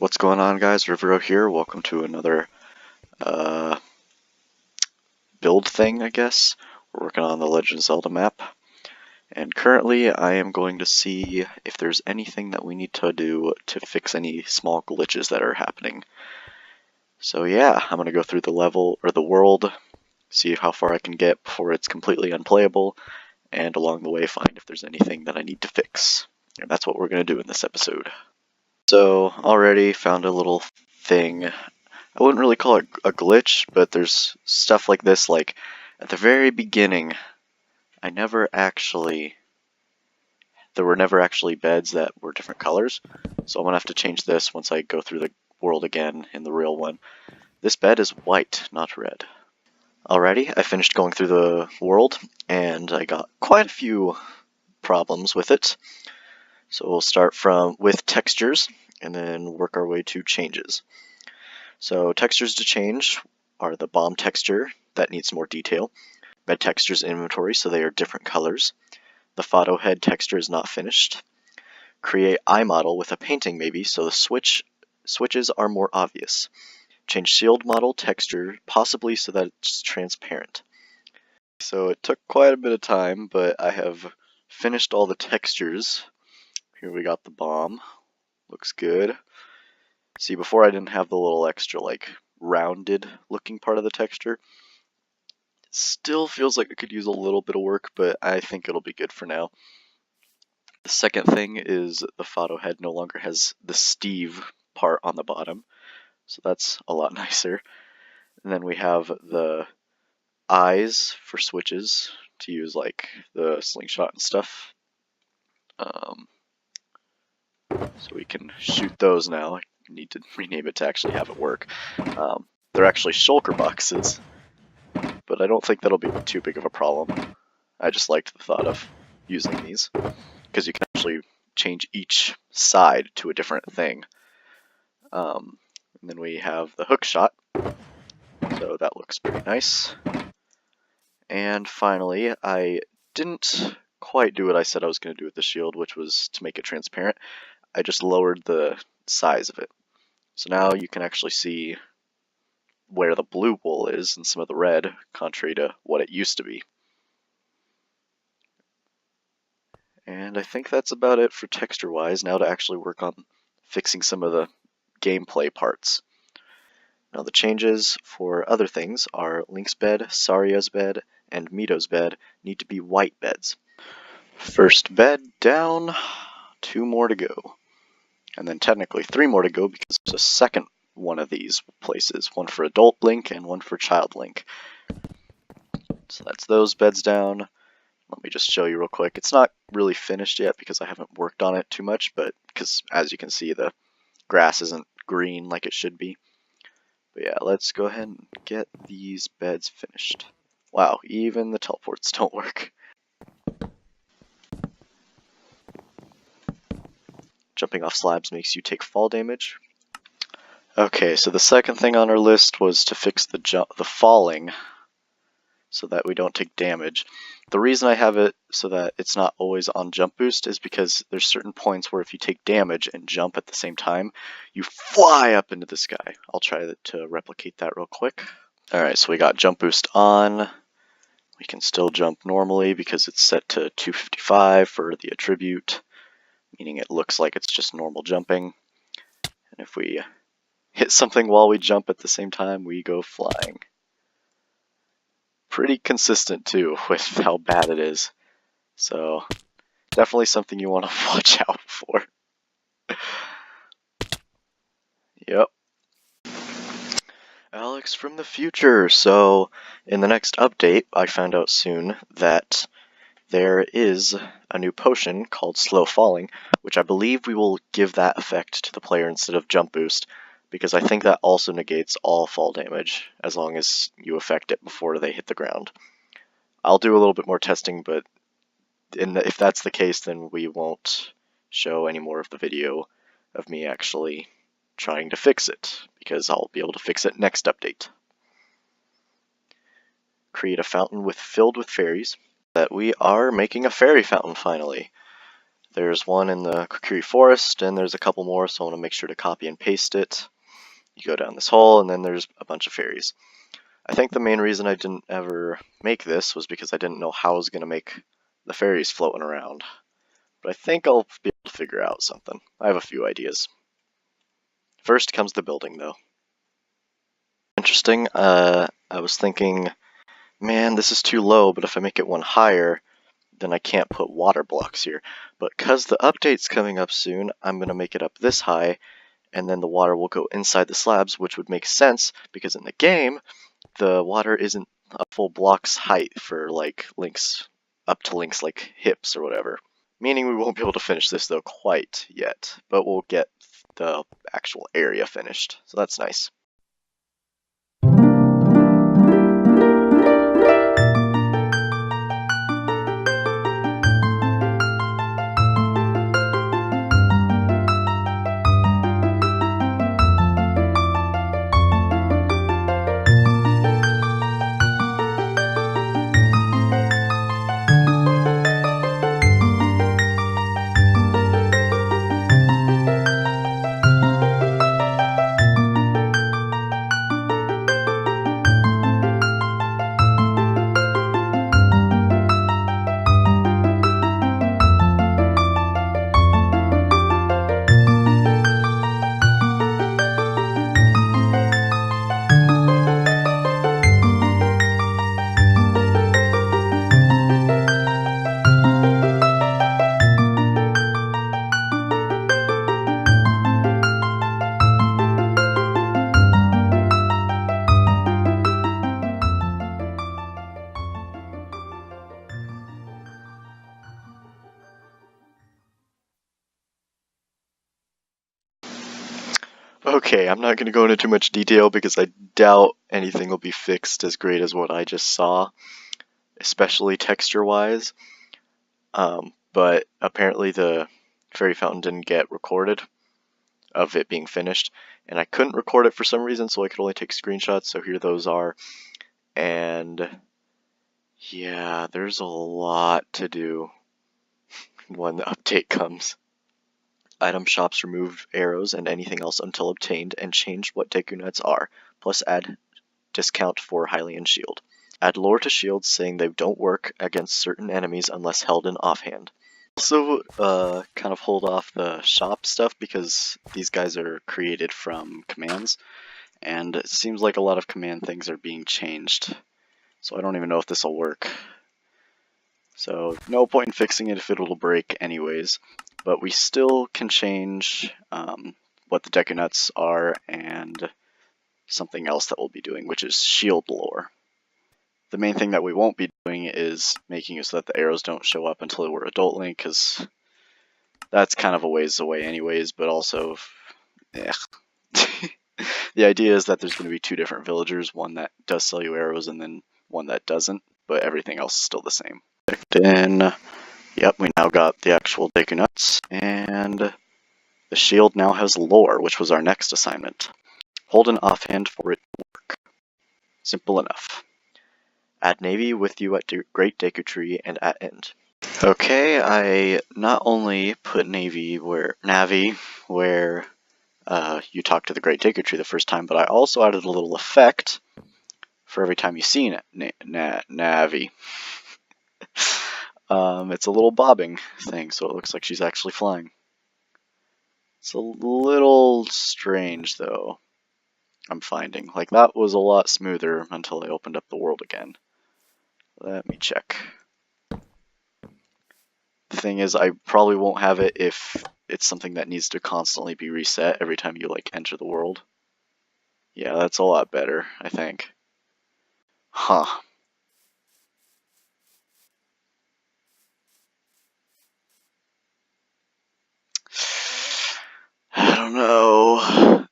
What's going on, guys? Rivero here. Welcome to another build thing, I guess. We're working on the Legend of Zelda map. And currently I am going to see if there's anything that we need to do to fix any small glitches that are happening. So yeah, I'm going to go through the level, or the world, see how far I can get before it's completely unplayable, and along the way find if there's anything that I need to fix. And that's what we're going to do in this episode. So, already found a little thing. I wouldn't really call it a glitch, but there's stuff like this, like, at the very beginning, there were never actually beds that were different colors, so I'm gonna have to change this once I go through the world again in the real one. This bed is white, not red. Alrighty, I finished going through the world, and I got quite a few problems with it. So we'll start with textures, and then work our way to changes. So textures to change are the bomb texture, that needs more detail. Bed textures inventory, so they are different colors. The photo head texture is not finished. Create eye model with a painting maybe, so the switches are more obvious. Change shield model texture, possibly so that it's transparent. So it took quite a bit of time, but I have finished all the textures. Here we got the bomb. Looks good. See, before I didn't have the little extra, like, rounded looking part of the texture. It still feels like it could use a little bit of work, but I think it'll be good for now. The second thing is the photo head no longer has the Steve part on the bottom, so that's a lot nicer. And then we have the eyes for switches to use, like, the slingshot and stuff. So we can shoot those now. I need to rename it to actually have it work. They're actually shulker boxes, but I don't think that'll be too big of a problem. I just liked the thought of using these, because you can actually change each side to a different thing. And then we have the hook shot, so that looks pretty nice. And finally, I didn't quite do what I said I was going to do with the shield, which was to make it transparent. I just lowered the size of it. So now you can actually see where the blue wool is and some of the red, contrary to what it used to be. And I think that's about it for texture-wise. Now to actually work on fixing some of the gameplay parts. Now the changes for other things are Link's bed, Saria's bed, and Mito's bed need to be white beds. First bed down, 2 more to go. And then technically 3 more to go because there's a second one of these places. One for adult Link and one for child Link. So that's those beds down. Let me just show you real quick. It's not really finished yet because I haven't worked on it too much, but because as you can see the grass isn't green like it should be. But yeah, let's go ahead and get these beds finished. Wow, even the teleports don't work. Jumping off slabs makes you take fall damage. Okay, so the second thing on our list was to fix the falling so that we don't take damage. The reason I have it so that it's not always on jump boost is because there's certain points where if you take damage and jump at the same time, you fly up into the sky. I'll try to replicate that real quick. Alright, so we got jump boost on. We can still jump normally because it's set to 255 for the attribute, meaning it looks like it's just normal jumping. And if we hit something while we jump at the same time, we go flying. Pretty consistent too with how bad it is. So definitely something you want to watch out for. Yep. Alex from the future. So in the next update, I found out soon that there is a new potion called Slow Falling, which I believe we will give that effect to the player instead of jump boost, because I think that also negates all fall damage, as long as you affect it before they hit the ground. I'll do a little bit more testing, but if that's the case, then we won't show any more of the video of me actually trying to fix it, because I'll be able to fix it next update. Create a fountain filled with fairies. That we are making a fairy fountain finally. There's one in the Cuckoo forest, and there's a couple more, so I want to make sure to copy and paste it. You go down this hole, and then there's a bunch of fairies. I think the main reason I didn't ever make this was because I didn't know how I was going to make the fairies floating around. But I think I'll be able to figure out something. I have a few ideas. First comes the building, though. Interesting, I was thinking, man, this is too low, but if I make it one higher, then I can't put water blocks here. But because the update's coming up soon, I'm going to make it up this high, and then the water will go inside the slabs, which would make sense, because in the game, the water isn't a full block's height for, like, links, up to links like hips or whatever. Meaning we won't be able to finish this, though, quite yet, but we'll get the actual area finished, so that's nice. Okay, I'm not going to go into too much detail because I doubt anything will be fixed as great as what I just saw, especially texture-wise. But apparently the fairy fountain didn't get recorded of it being finished, and I couldn't record it for some reason, so I could only take screenshots, so here those are. And yeah, there's a lot to do when the update comes. Item shops remove arrows and anything else until obtained and change what Deku nuts are, plus add discount for Hylian shield. Add lore to shields saying they don't work against certain enemies unless held in offhand. Also, kind of hold off the shop stuff because these guys are created from commands, and it seems like a lot of command things are being changed, so I don't even know if this will work. So no point in fixing it if it'll break anyways, but we still can change what the Deku nuts are and something else that we'll be doing, which is shield lore. The main thing that we won't be doing is making it so that the arrows don't show up until we're Adult Link, because that's kind of a ways away anyways, but also, the idea is that there's going to be two different villagers, one that does sell you arrows and then one that doesn't, but everything else is still the same. Then, yep, we now got the actual Deku nuts, and the shield now has lore, which was our next assignment. Hold an offhand for it to work. Simple enough. Add Navy with you at Great Deku Tree and at end. Okay, I not only put Navi where you talk to the Great Deku Tree the first time, but I also added a little effect for every time you see Navi. It's a little bobbing thing, so it looks like she's actually flying. It's a little strange, though, I'm finding. Like, that was a lot smoother until I opened up the world again. Let me check. The thing is, I probably won't have it if it's something that needs to constantly be reset every time you, like, enter the world. Yeah, that's a lot better, I think. Huh. I don't know.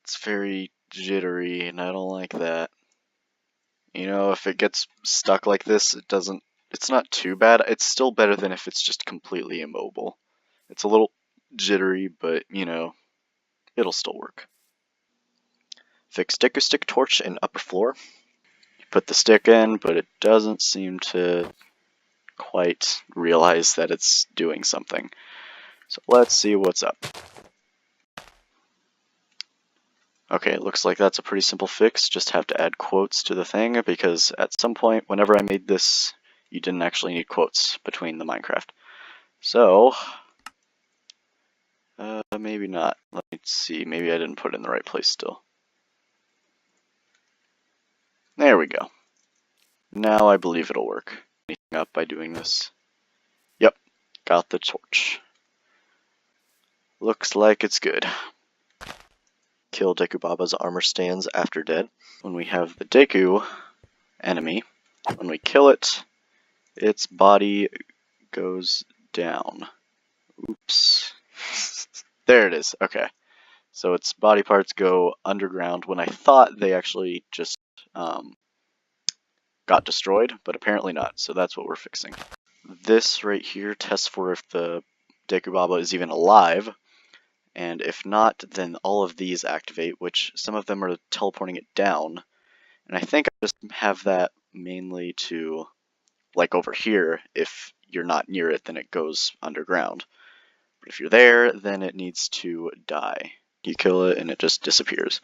It's very jittery, and I don't like that. You know, if it gets stuck like this, it's not too bad. It's still better than if it's just completely immobile. It's a little jittery, but, you know, it'll still work. Fix Acoustic Torch in upper floor. You put the stick in, but it doesn't seem to quite realize that it's doing something. So let's see what's up. Okay, it looks like that's a pretty simple fix. Just have to add quotes to the thing, because at some point, whenever I made this, you didn't actually need quotes between the Minecraft. So, maybe not. Let me see. Maybe I didn't put it in the right place still. There we go. Now I believe it'll work. Anything up by doing this? Yep, got the torch. Looks like it's good. Kill Deku Baba's armor stands after dead. When we have the Deku enemy, when we kill it, its body goes down. Oops. There it is. Okay. So its body parts go underground when I thought they actually just got destroyed, but apparently not. So that's what we're fixing. This right here tests for if the Deku Baba is even alive. And if not, then all of these activate, which some of them are teleporting it down. And I think I just have that mainly to, like over here, if you're not near it, then it goes underground. But if you're there, then it needs to die. You kill it and it just disappears.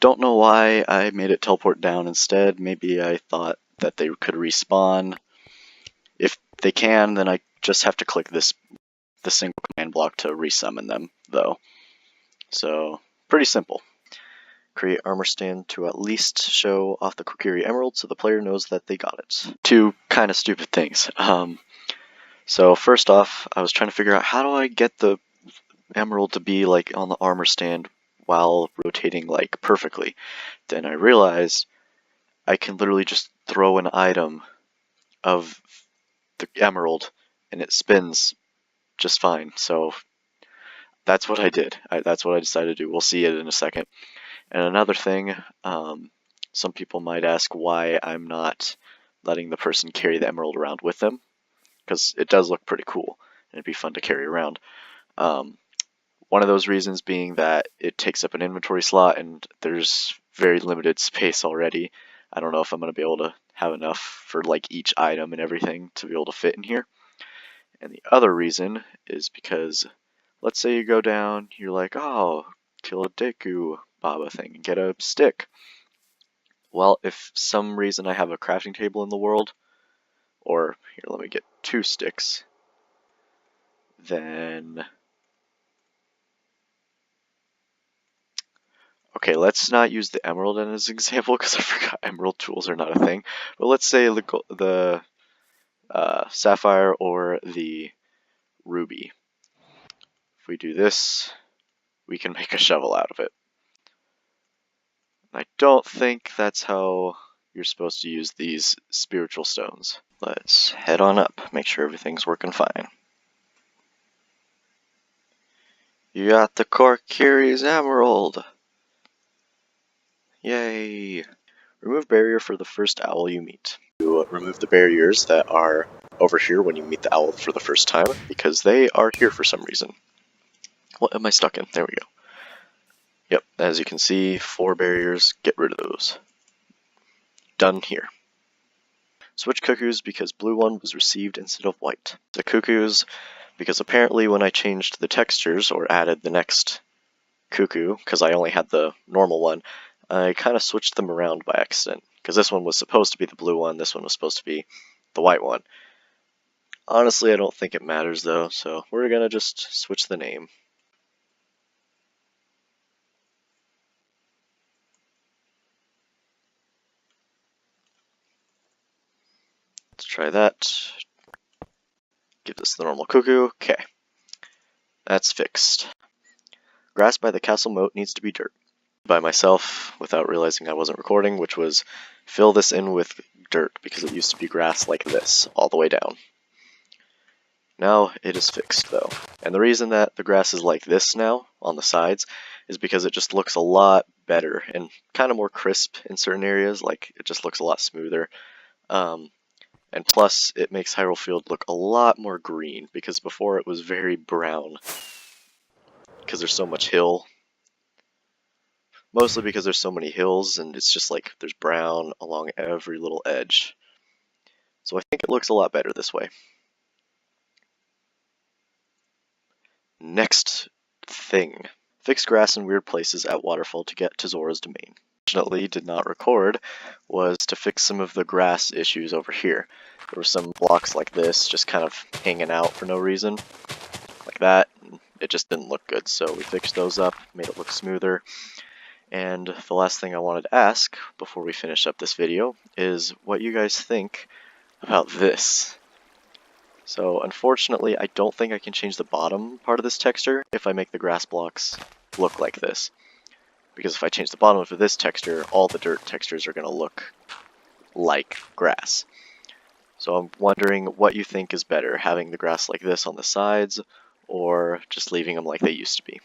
Don't know why I made it teleport down instead. Maybe I thought that they could respawn. If they can, then I just have to click the single command block to resummon them, though. So, pretty simple. Create armor stand to at least show off the Kokiri Emerald so the player knows that they got it. Two kind of stupid things. So first off, I was trying to figure out how do I get the emerald to be like on the armor stand while rotating like perfectly. Then I realized I can literally just throw an item of the emerald and it spins just fine. So that's what I did. That's what I decided to do. We'll see it in a second. And another thing, some people might ask why I'm not letting the person carry the emerald around with them, because it does look pretty cool and it'd be fun to carry around. One of those reasons being that it takes up an inventory slot and there's very limited space already. I don't know if I'm going to be able to have enough for like each item and everything to be able to fit in here. And the other reason is because let's say you go down, you're like, oh, kill a Deku Baba thing and get a stick. Well, if some reason I have a crafting table in the world, or here, let me get 2 sticks, then okay, let's not use the emerald as an example because I forgot emerald tools are not a thing. But let's say the sapphire or the ruby. If we do this, we can make a shovel out of it. I don't think that's how you're supposed to use these spiritual stones. Let's head on up, make sure everything's working fine. You got the Kokiri's emerald! Yay! Remove barrier for the first owl you meet. You remove the barriers that are over here when you meet the owl for the first time, because they are here for some reason. What am I stuck in? There we go. Yep, as you can see, 4 barriers, get rid of those. Done here. Switch cuckoos because blue one was received instead of white. The cuckoos, because apparently when I changed the textures or added the next cuckoo, because I only had the normal one, I kind of switched them around by accident. Because this one was supposed to be the blue one, this one was supposed to be the white one. Honestly, I don't think it matters though, so we're gonna just switch the name. Let's try that. Give this the normal cuckoo. Okay. That's fixed. Grass by the castle moat needs to be dirt. By myself, without realizing I wasn't recording, which was fill this in with dirt, because it used to be grass like this, all the way down. Now it is fixed though. And the reason that the grass is like this now, on the sides, is because it just looks a lot better, and kind of more crisp in certain areas, like it just looks a lot smoother. And plus, it makes Hyrule Field look a lot more green, because before it was very brown. Because there's so much hill. Mostly because there's so many hills, and it's just like, there's brown along every little edge. So I think it looks a lot better this way. Next thing. Fix grass in weird places at waterfall to get to Zora's domain. Fortunately, did not record, was to fix some of the grass issues over here. There were some blocks like this just kind of hanging out for no reason, like that. It just didn't look good, so we fixed those up, made it look smoother. And the last thing I wanted to ask before we finish up this video is what you guys think about this. So unfortunately, I don't think I can change the bottom part of this texture if I make the grass blocks look like this. Because if I change the bottom of this texture, all the dirt textures are going to look like grass. So I'm wondering what you think is better, having the grass like this on the sides, or just leaving them like they used to be.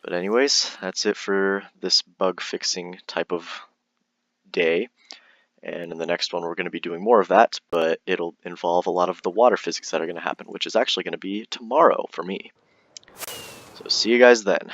But anyways, that's it for this bug fixing type of day. And in the next one we're going to be doing more of that, but it'll involve a lot of the water physics that are going to happen, which is actually going to be tomorrow for me. So see you guys then.